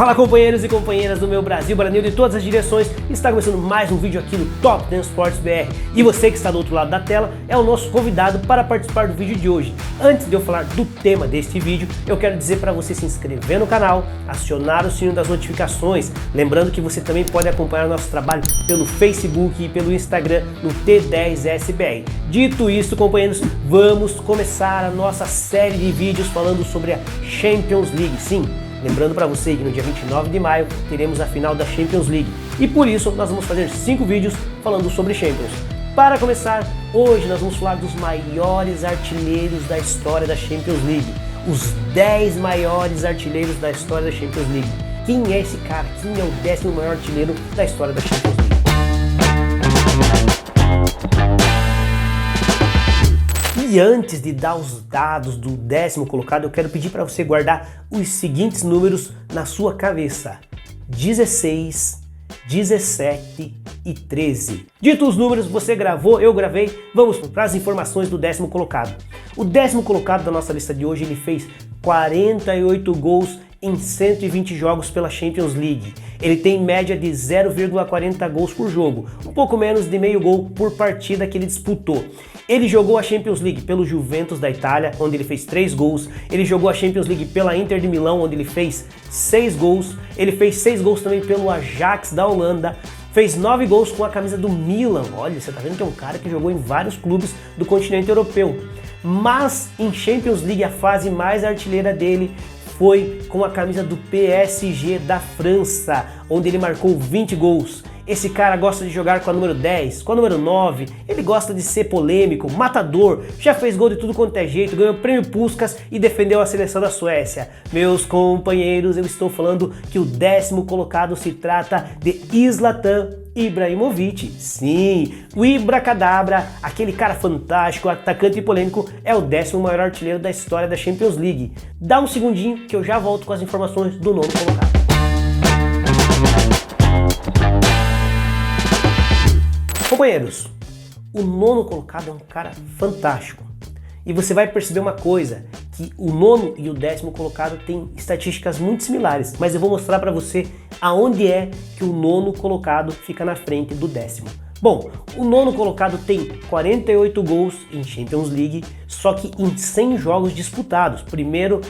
Fala, companheiros e companheiras do meu Brasil, Brasil de todas as direções. Está começando mais um vídeo aqui no Top 10 Sports BR. E você que está do outro lado da tela é o nosso convidado para participar do vídeo de hoje. Antes de eu falar do tema deste vídeo, eu quero dizer para você se inscrever no canal, acionar o sininho das notificações. Lembrando que você também pode acompanhar nosso trabalho pelo Facebook e pelo Instagram no T10SBR. Dito isso, companheiros, vamos começar a nossa série de vídeos falando sobre a Champions League. Sim, lembrando para você que no dia 29 de maio teremos a final da Champions League e por isso nós vamos fazer 5 vídeos falando sobre Champions. Para começar, hoje nós vamos falar dos maiores artilheiros da história da Champions League, os 10 maiores artilheiros da história da Champions League. Quem é esse cara? Quem é o 10º maior artilheiro da história da Champions League? E antes de dar os dados do 10º colocado, eu quero pedir para você guardar os seguintes números na sua cabeça: 16, 17 e 13. Dito os números, você gravou, eu gravei, vamos para as informações do 10º colocado. O 10º colocado da nossa lista de hoje, ele fez 48 gols em 120 jogos pela Champions League. Ele tem média de 0,40 gols por jogo, um pouco menos de meio gol por partida que ele disputou. Ele jogou a Champions League pelo Juventus da Itália, onde ele fez 3 gols. Ele jogou a Champions League pela Inter de Milão, onde ele fez 6 gols. Ele fez 6 gols também pelo Ajax da Holanda. Fez 9 gols com a camisa do Milan. Olha, você tá vendo que é um cara que jogou em vários clubes do continente europeu. Mas em Champions League a fase mais artilheira dele foi com a camisa do PSG da França, onde ele marcou 20 gols. Esse cara gosta de jogar com a número 10, com a número 9, ele gosta de ser polêmico, matador, já fez gol de tudo quanto é jeito, ganhou o prêmio Puskás e defendeu a seleção da Suécia. Meus companheiros, eu estou falando que o 10º colocado se trata de Zlatan Ibrahimovic. Sim, o Ibracadabra, aquele cara fantástico, atacante e polêmico, é o 10º maior artilheiro da história da Champions League. Dá um segundinho que eu já volto com as informações do 9º colocado. Companheiros, o 9º colocado é um cara fantástico. E você vai perceber uma coisa, que o 9º e o 10º colocado têm estatísticas muito similares, mas eu vou mostrar para você aonde é que o 9º colocado fica na frente do 10º. Bom, o 9º colocado tem 48 gols em Champions League, só que em 100 jogos disputados. Primeiro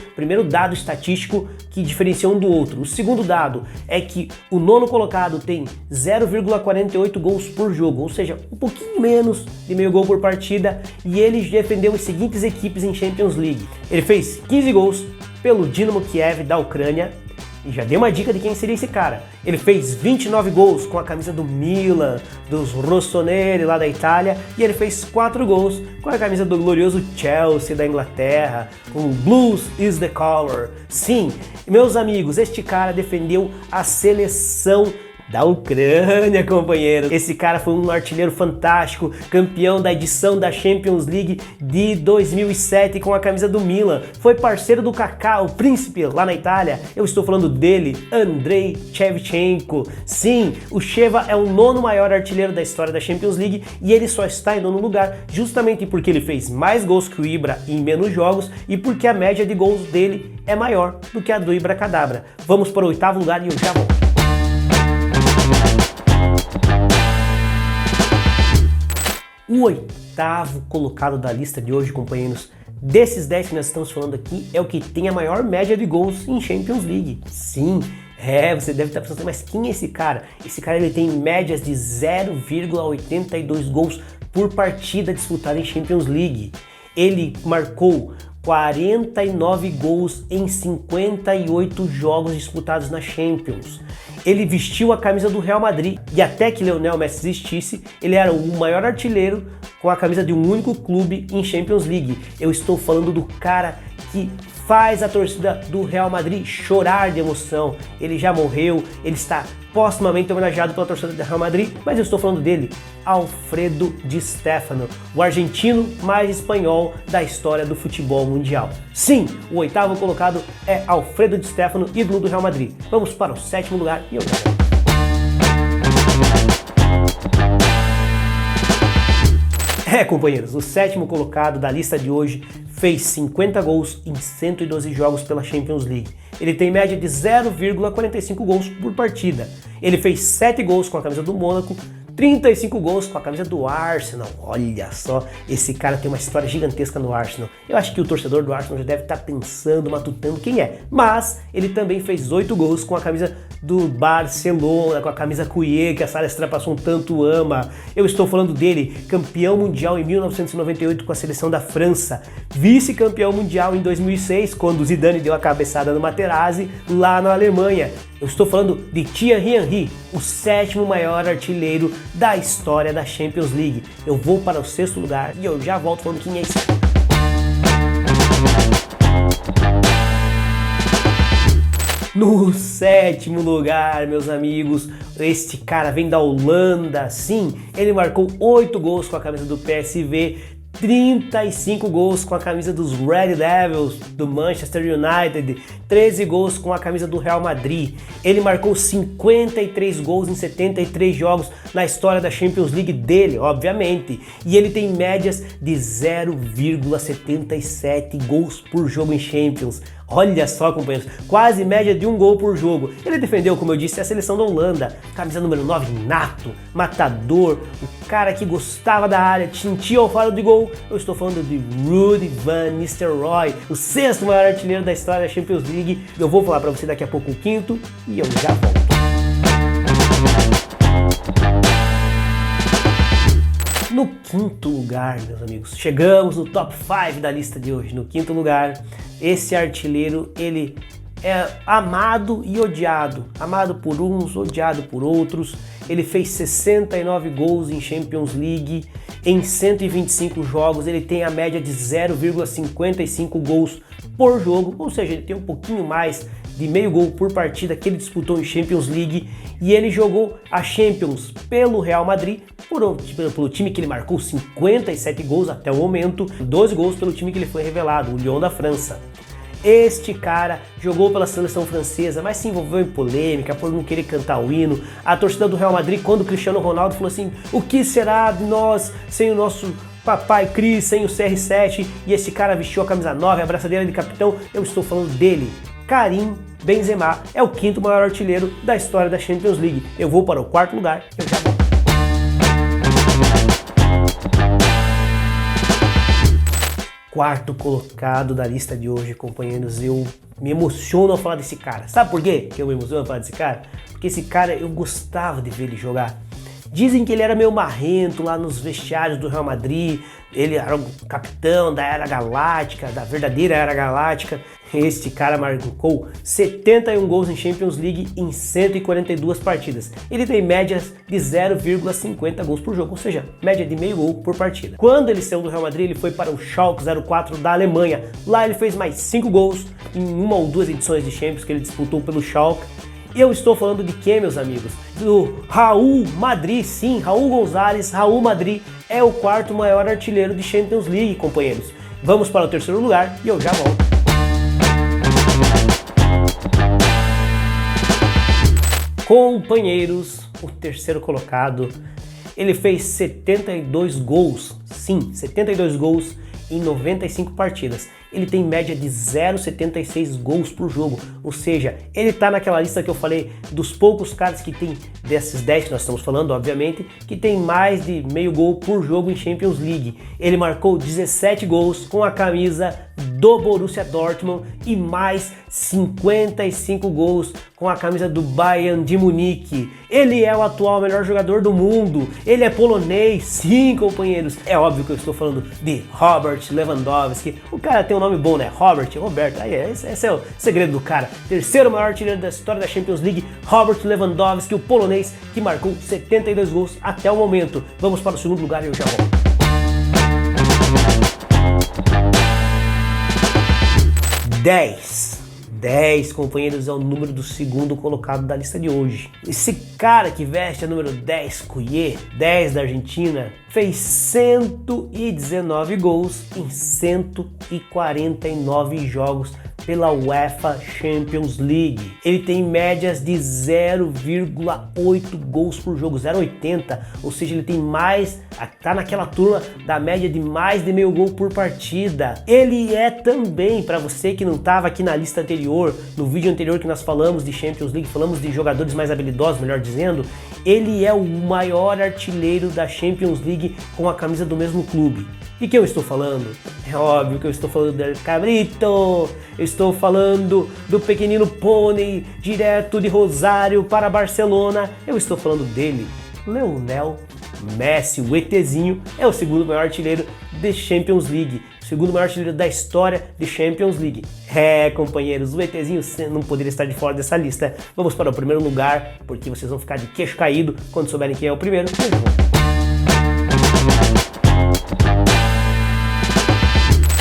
dado estatístico que diferencia um do outro. O segundo dado é que o 9º colocado tem 0,48 gols por jogo, ou seja, um pouquinho menos de meio gol por partida, e ele defendeu as seguintes equipes em Champions League. Ele fez 15 gols pelo Dynamo Kiev da Ucrânia. E já dei uma dica de quem seria esse cara. Ele fez 29 gols com a camisa do Milan, dos Rossoneri lá da Itália, e ele fez 4 gols com a camisa do glorioso Chelsea da Inglaterra, com o Blues is the color. Sim, meus amigos, este cara defendeu a seleção da Ucrânia, companheiros. Esse cara foi um artilheiro fantástico, campeão da edição da Champions League de 2007 com a camisa do Milan. Foi parceiro do Kaká, o príncipe, lá na Itália. Eu estou falando dele, Andrei Shevchenko. Sim, o Sheva é o 9º maior artilheiro da história da Champions League e ele só está em 9º lugar justamente porque ele fez mais gols que o Ibra em menos jogos e porque a média de gols dele é maior do que a do Ibracadabra. Vamos para o 8º lugar e eu já volto. O 8º colocado da lista de hoje, companheiros, desses 10 que nós estamos falando aqui, é o que tem a maior média de gols em Champions League. Sim, você deve estar pensando, mas quem é esse cara? Esse cara ele tem médias de 0,82 gols por partida disputada em Champions League. Ele marcou 49 gols em 58 jogos disputados na Champions. Ele vestiu a camisa do Real Madrid e até que Lionel Messi existisse, ele era o maior artilheiro com a camisa de um único clube em Champions League. Eu estou falando do cara que faz a torcida do Real Madrid chorar de emoção. Ele já morreu, ele está póstumamente homenageado pela torcida do Real Madrid, mas eu estou falando dele, Alfredo Di Stéfano, o argentino mais espanhol da história do futebol mundial. Sim, o 8º colocado é Alfredo Di Stéfano, ídolo do Real Madrid. Vamos para o 7º lugar e eu já volto. Companheiros, o sétimo colocado da lista de hoje fez 50 gols em 112 jogos pela Champions League. Ele tem média de 0,45 gols por partida. Ele fez 7 gols com a camisa do Mônaco, 35 gols com a camisa do Arsenal. Olha só, esse cara tem uma história gigantesca no Arsenal. Eu acho que o torcedor do Arsenal já deve estar pensando, matutando quem é. Mas ele também fez 8 gols com a camisa do Barcelona, com a camisa Couillet, que a Sara Estrapaçon tanto ama. Eu estou falando dele, campeão mundial em 1998 com a seleção da França, vice-campeão mundial em 2006, quando o Zidane deu a cabeçada no Materazzi lá na Alemanha. Eu estou falando de Thierry Henry, o sétimo maior artilheiro da história da Champions League. Eu vou para o sexto lugar e eu já volto falando quem é esse. No sétimo lugar, meus amigos, este cara vem da Holanda, sim, ele marcou 8 gols com a camisa do PSV, 35 gols com a camisa dos Red Devils do Manchester United, 13 gols com a camisa do Real Madrid. Ele marcou 53 gols em 73 jogos na história da Champions League dele, obviamente. E ele tem médias de 0,77 gols por jogo em Champions. Olha só, companheiros, quase média de 1 gol por jogo. Ele defendeu, como eu disse, a seleção da Holanda. Camisa número 9, nato, matador, o cara que gostava da área, sentia ao faro de gol. Eu estou falando de Ruud van Nistelrooy, o sexto maior artilheiro da história da Champions League. Eu vou falar para você daqui a pouco o quinto e eu já volto. No quinto lugar, meus amigos, chegamos no top 5 da lista de hoje. No quinto lugar, esse artilheiro, ele é amado e odiado. Amado por uns, odiado por outros. Ele fez 69 gols em Champions League em 125 jogos. Ele tem a média de 0,55 gols por jogo, ou seja, ele tem um pouquinho mais de meio gol por partida que ele disputou em Champions League, e ele jogou a Champions pelo Real Madrid, pelo time que ele marcou 57 gols até o momento, 12 gols pelo time que ele foi revelado, o Lyon da França. Este cara jogou pela seleção francesa, mas se envolveu em polêmica por não querer cantar o hino. A torcida do Real Madrid, quando o Cristiano Ronaldo falou assim: o que será de nós sem o nosso papai Cris, sem o CR7? E esse cara vestiu a camisa 9, a braçadeira de capitão. Eu estou falando dele, Karim Benzema, é o quinto maior artilheiro da história da Champions League. Eu vou para o quarto lugar, eu já volto. Quarto colocado da lista de hoje, companheiros, eu me emociono ao falar desse cara. Sabe por quê que eu me emociono ao falar desse cara? Porque esse cara, eu gostava de ver ele jogar. Dizem que ele era meio marrento lá nos vestiários do Real Madrid, ele era o capitão da Era Galáctica, da verdadeira Era Galáctica. Este cara marcou 71 gols em Champions League em 142 partidas. Ele tem médias de 0,50 gols por jogo, ou seja, média de meio gol por partida. Quando ele saiu do Real Madrid, ele foi para o Schalke 04 da Alemanha. Lá ele fez mais 5 gols em uma ou duas edições de Champions que ele disputou pelo Schalke. Eu estou falando de quem, meus amigos? Do Raul Madrid, sim, Raul González. Raul Madrid é o quarto maior artilheiro de Champions League, companheiros. Vamos para o terceiro lugar e eu já volto. Companheiros, o terceiro colocado, ele fez 72 gols, sim, 72 gols em 95 partidas. Ele tem média de 0,76 gols por jogo, ou seja, ele tá naquela lista que eu falei dos poucos caras que tem, desses 10 que nós estamos falando, obviamente, que tem mais de meio gol por jogo em Champions League. Ele marcou 17 gols com a camisa do Borussia Dortmund e mais 55 gols com a camisa do Bayern de Munique. Ele é o atual melhor jogador do mundo, ele é polonês, sim, companheiros. É óbvio que eu estou falando de Robert Lewandowski. O cara tem um nome bom, né? Roberto, aí esse é o segredo do cara. Terceiro maior artilheiro da história da Champions League, Robert Lewandowski, o polonês que marcou 72 gols até o momento. Vamos para o segundo lugar e eu já volto. Dez, companheiros, é o número do segundo colocado da lista de hoje. Esse cara que veste a número 10, Couillet, 10 da Argentina, fez 119 gols em 149 jogos pela UEFA Champions League. Ele tem médias de 0,8 gols por jogo, 0,80, ou seja, ele tem mais Tá naquela turma da média de mais de meio gol por partida. Ele é também, para você que não estava aqui na lista anterior, no vídeo anterior que nós falamos de Champions League, falamos de jogadores mais habilidosos, melhor dizendo, ele é o maior artilheiro da Champions League com a camisa do mesmo clube. E que eu estou falando? É óbvio que eu estou falando do Cabrito, eu estou falando do pequenino pônei direto de Rosário para Barcelona, eu estou falando dele, Lionel Messi, o ETzinho, é o segundo maior artilheiro de Champions League, o segundo maior artilheiro da história de Champions League. Companheiros, o ETzinho não poderia estar de fora dessa lista. Vamos para o primeiro lugar, porque vocês vão ficar de queixo caído quando souberem quem é o primeiro.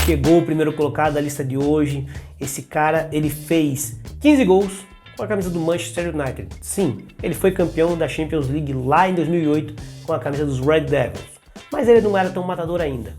Chegou o primeiro colocado da lista de hoje. Esse cara, ele fez 15 gols com a camisa do Manchester United. Sim, ele foi campeão da Champions League lá em 2008 com a camisa dos Red Devils. Mas ele não era tão matador ainda.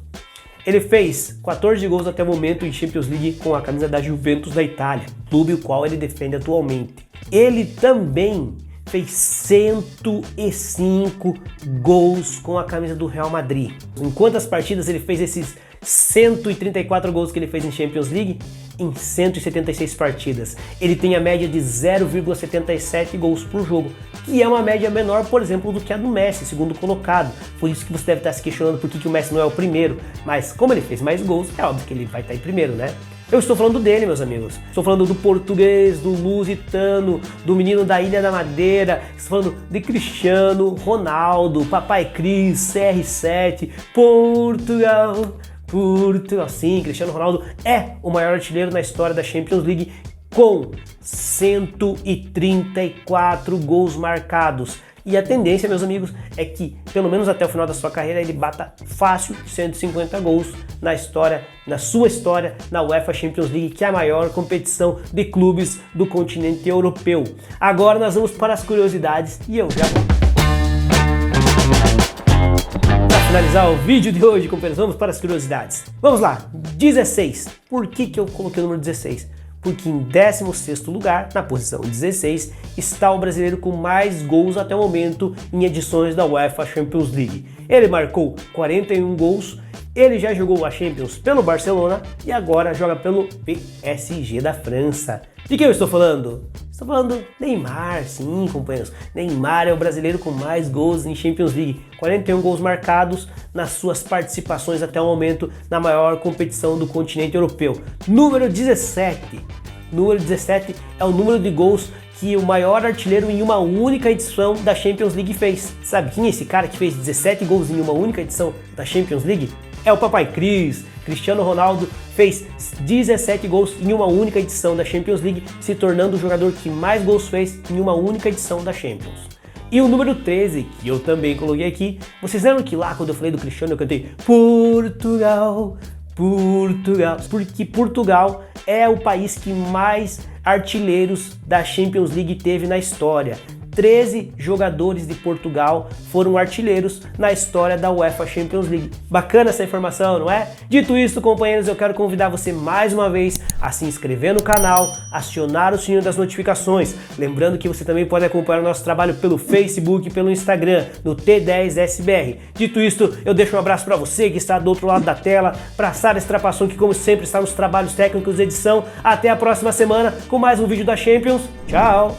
Ele fez 14 gols até o momento em Champions League com a camisa da Juventus da Itália, clube o qual ele defende atualmente. Ele também fez 105 gols com a camisa do Real Madrid. Em quantas partidas ele fez esses 134 gols que ele fez em Champions League? Em 176 partidas. Ele tem a média de 0,77 gols por jogo, que é uma média menor, por exemplo, do que a do Messi, segundo colocado. Por isso que você deve estar se questionando por que o Messi não é o primeiro. Mas como ele fez mais gols, é óbvio que ele vai estar em primeiro, né? Eu estou falando dele, meus amigos. Estou falando do português, do lusitano, do menino da Ilha da Madeira. Estou falando de Cristiano Ronaldo, Papai Cris, CR7, Portugal. Sim, Cristiano Ronaldo é o maior artilheiro na história da Champions League com 134 gols marcados. E a tendência, meus amigos, é que pelo menos até o final da sua carreira ele bata fácil 150 gols na sua história na UEFA Champions League, que é a maior competição de clubes do continente europeu. Agora nós vamos para as curiosidades e eu já volto. Finalizar o vídeo de hoje, companheiros, vamos para as curiosidades. Vamos lá, 16. Por que eu coloquei o número 16? Porque em 16º lugar, na posição 16, está o brasileiro com mais gols até o momento em edições da UEFA Champions League. Ele marcou 41 gols, ele já jogou a Champions pelo Barcelona e agora joga pelo PSG da França. De quem eu estou falando? Estou falando Neymar, sim, companheiros. Neymar é o brasileiro com mais gols em Champions League. 41 gols marcados nas suas participações até o momento na maior competição do continente europeu. Número 17. Número 17 é o número de gols que o maior artilheiro em uma única edição da Champions League fez. Sabe quem é esse cara que fez 17 gols em uma única edição da Champions League? É o Papai Cris. Cristiano Ronaldo fez 17 gols em uma única edição da Champions League, se tornando o jogador que mais gols fez em uma única edição da Champions. E o número 13, que eu também coloquei aqui, vocês lembram que lá quando eu falei do Cristiano eu cantei Portugal, Portugal, porque Portugal é o país que mais artilheiros da Champions League teve na história. 13 jogadores de Portugal foram artilheiros na história da UEFA Champions League. Bacana essa informação, não é? Dito isso, companheiros, eu quero convidar você mais uma vez a se inscrever no canal, acionar o sininho das notificações. Lembrando que você também pode acompanhar o nosso trabalho pelo Facebook e pelo Instagram, no T10SBR. Dito isso, eu deixo um abraço para você que está do outro lado da tela, para Sara Estrapação, que como sempre está nos trabalhos técnicos de edição. Até a próxima semana com mais um vídeo da Champions. Tchau!